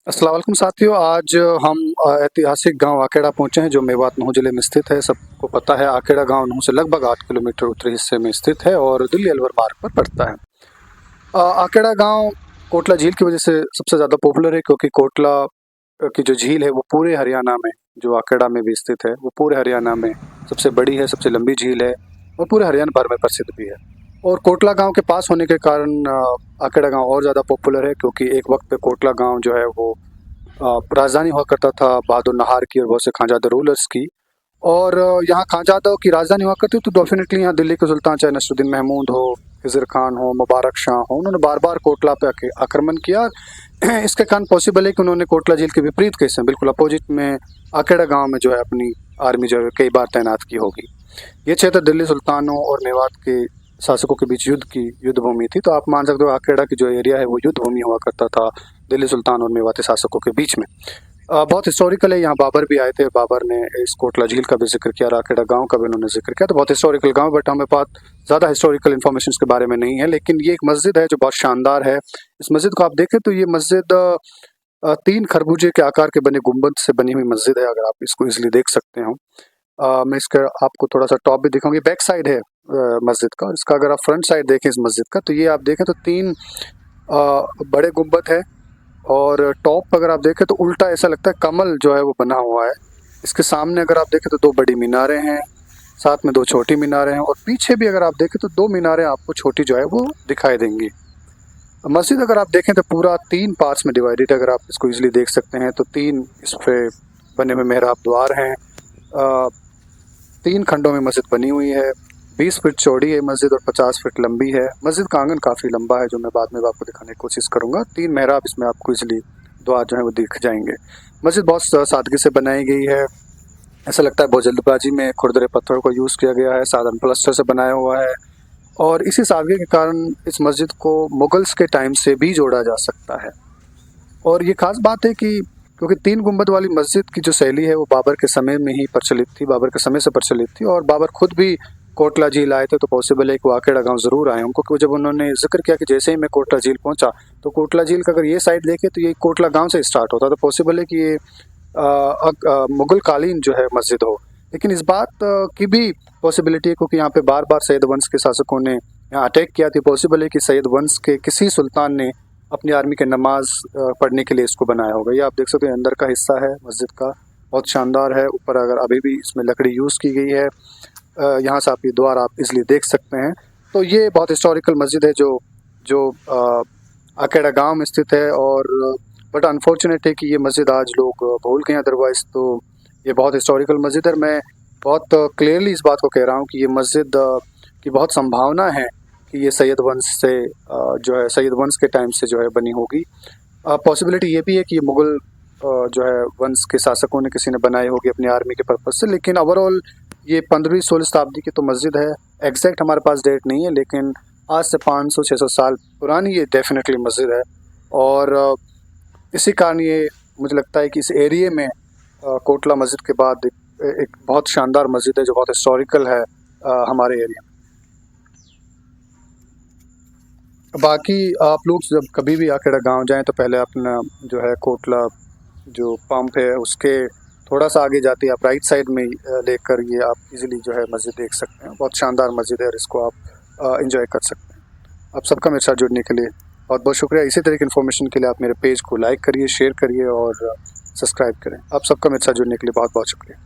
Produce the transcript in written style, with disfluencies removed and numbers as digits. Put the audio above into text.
अस्सलाम वालेकुम साथियों। आज हम ऐतिहासिक गांव आकेड़ा पहुंचे हैं जो मेवात नूह जिले में स्थित है। सबको पता है आकेड़ा गांव नूह से लगभग 8 किलोमीटर उत्तरी हिस्से में स्थित है और दिल्ली अलवर मार्ग पर पड़ता है। आकेड़ा गांव कोटला झील की वजह से सबसे ज़्यादा पॉपुलर है क्योंकि कोटला की जो झील है वो पूरे हरियाणा में, जो आकेड़ा में भी स्थित है, वो पूरे हरियाणा में सबसे बड़ी है, सबसे लंबी झील है और पूरे हरियाणा भर में प्रसिद्ध भी है। और कोटला गांव के पास होने के कारण आकेड़ा गांव और ज़्यादा पॉपुलर है क्योंकि एक वक्त पे कोटला गांव जो है वो राजधानी हुआ करता था बहादुर नाहार की और बहुत से खानजादा रूलर्स की। और यहाँ खानजादा की राजधानी हुआ करती तो डेफिनेटली यहाँ दिल्ली के सुल्तान चाहे नसरुद्दीन महमूद हो, खिज़र खान हो, मुबारक शाह हो, उन्होंने बार बार कोटला पे आक्रमण किया। इसके कारण पॉसिबल है कि उन्होंने कोटला झील के विपरीत के हिस्से बिल्कुल अपोजिट में आकेड़ा गांव में जो है अपनी आर्मी जो है कई बार तैनात की होगी। ये क्षेत्र दिल्ली सुल्तानों और मेवात के शासकों के बीच युद्ध भूमि थी, तो आप मान सकते हो आकेड़ा की जो एरिया है वो युद्ध भूमि हुआ करता था दिल्ली सुल्तान और मेवाती शासकों के बीच में। बहुत हिस्टोरिकल है, यहाँ बाबर भी आए थे, बाबर ने इस कोटला झील का भी जिक्र किया, राकेड़ा गांव का भी उन्होंने जिक्र किया, तो बहुत हिस्टोरिकल गांव। बट हमें पास ज़्यादा हिस्टोरिकल इन्फॉर्मेशन के बारे में नहीं है, लेकिन ये एक मस्जिद है जो बहुत शानदार है। इस मस्जिद को आप देखें तो ये मस्जिद 3 खरबूजे के आकार के बने गुंबद से बनी हुई मस्जिद है, अगर आप इसको इजिली देख सकते हो। मैं इसका आपको थोड़ा सा टॉप भी दिखाऊंगी, बैक साइड है मस्जिद का। इसका अगर आप फ्रंट साइड देखें इस मस्जिद का, तो ये आप देखें तो 3 बड़े गुंबद है और टॉप अगर आप देखें तो उल्टा ऐसा लगता है कमल जो है वो बना हुआ है। इसके सामने अगर आप देखें तो 2 बड़ी मीनारें हैं, साथ में 2 छोटी मीनारें हैं और पीछे भी अगर आप देखें तो 2 मीनारें आपको छोटी जो है वो दिखाई देंगी। मस्जिद अगर आप देखें तो पूरा 3 पार्ट्स में डिवाइडेड है, अगर आप इसको इजीली देख सकते हैं तो 3 इस पे बने हुए मेहराब द्वार हैं। 3 खंडों में मस्जिद बनी हुई है। 20 फीट चौड़ी है मस्जिद और 50 फीट लंबी है। मस्जिद का आंगन काफ़ी लंबा है जो मैं बाद में आपको दिखाने की कोशिश करूँगा। 3 मेहराब इसमें आपको इजीली द्वार जो है वो दिख जाएंगे। मस्जिद बहुत सादगी से बनाई गई है, ऐसा लगता है बहुत जल्दबाजी में खुरदरे पत्थरों को यूज़ किया गया है, साधारण प्लास्टर से बनाया हुआ है। और इसी सादगी के कारण इस मस्जिद को मुगल्स के टाइम से भी जोड़ा जा सकता है। और ये खास बात है कि क्योंकि 3 गुंबद वाली मस्जिद की जो शैली है वो बाबर के समय में ही प्रचलित थी, बाबर के समय से प्रचलित थी। और बाबर खुद भी कोटला झील आए थे, तो पॉसिबल है कि वो आकेड़ा गांव ज़रूर आए हों, क्योंकि जब उन्होंने जिक्र किया कि जैसे ही मैं कोटला झील पहुंचा तो कोटला झील का अगर ये साइड देखे तो ये कोटला गांव से स्टार्ट होता, तो पॉसिबल है कि ये मुगल कालीन जो है मस्जिद हो। लेकिन इस बात की भी पॉसिबिलिटी है क्योंकि यहाँ पे बार बार सैयद वंश के शासकों ने यहाँ अटैक किया थी। पॉसिबल है कि सैयद वंश के किसी सुल्तान ने अपनी आर्मी के नमाज पढ़ने के लिए इसको बनाया होगा। ये आप देख सकते हैं अंदर का हिस्सा है मस्जिद का, बहुत शानदार है। ऊपर अगर अभी भी इसमें लकड़ी यूज़ की गई है, यहाँ से आप ये द्वार आप इसलिए देख सकते हैं। तो ये बहुत हिस्टोरिकल मस्जिद है जो जो आकेड़ा गांव में स्थित है। और बट अनफॉर्चुनेट है कि ये मस्जिद आज लोग भूल गए, अदरवाइज़ तो ये बहुत हिस्टोरिकल मस्जिद है। मैं बहुत क्लियरली इस बात को कह रहा हूँ कि ये मस्जिद की बहुत संभावना है कि ये सैयद वंश से जो है सैयद वंश के टाइम से जो है बनी होगी। पॉसिबिलिटी ये भी है कि ये मुग़ल जो है वंश के शासकों ने किसी ने बनाई होगी अपनी आर्मी के पर्पज़ से। लेकिन ओवरऑल ये 15वीं-16वीं शताब्दी की तो मस्जिद है। एग्जैक्ट हमारे पास डेट नहीं है, लेकिन आज से 500-600 साल पुरानी ये डेफिनेटली मस्जिद है। और इसी कारण ये मुझे लगता है कि इस एरिए में कोटला मस्जिद के बाद एक बहुत शानदार मस्जिद है जो बहुत हिस्टोरिकल है हमारे एरिया में। बाकी आप लोग जब कभी भी आकेड़ा गांव जाएं तो पहले अपना जो है कोटला जो पंप है उसके थोड़ा सा आगे जाते आप राइट साइड में लेकर ये आप इजीली जो है मस्जिद देख सकते हैं। बहुत शानदार मस्जिद है और इसको आप एंजॉय कर सकते हैं। आप सबका मेरे साथ जुड़ने के लिए बहुत बहुत शुक्रिया। इसी तरह की इन्फॉर्मेशन के लिए आप मेरे पेज को लाइक करिए, शेयर करिए और सब्सक्राइब करें। आप सबका मेरे साथ जुड़ने के लिए बहुत बहुत शुक्रिया।